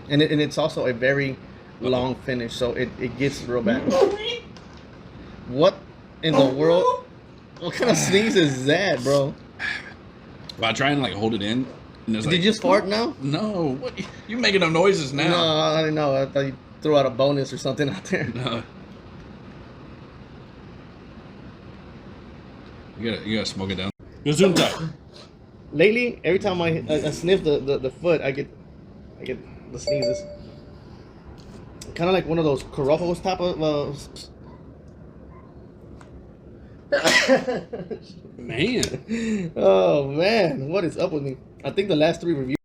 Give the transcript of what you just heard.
And it's also a very long finish, so it gets real bad. What in the world? What kind of sneeze is that, bro? If I try and like hold it in, and Did you just fart now? No, what? You making them noises now? No, I didn't know. I thought you threw out a bonus or something out there. No. You gotta smoke it down. Gesundheit. Lately, every time I sniff the foot, I get the sneezes. Kind of like one of those Corojos type of. Man. Oh man, what is up with me? I think the last 3 reviews.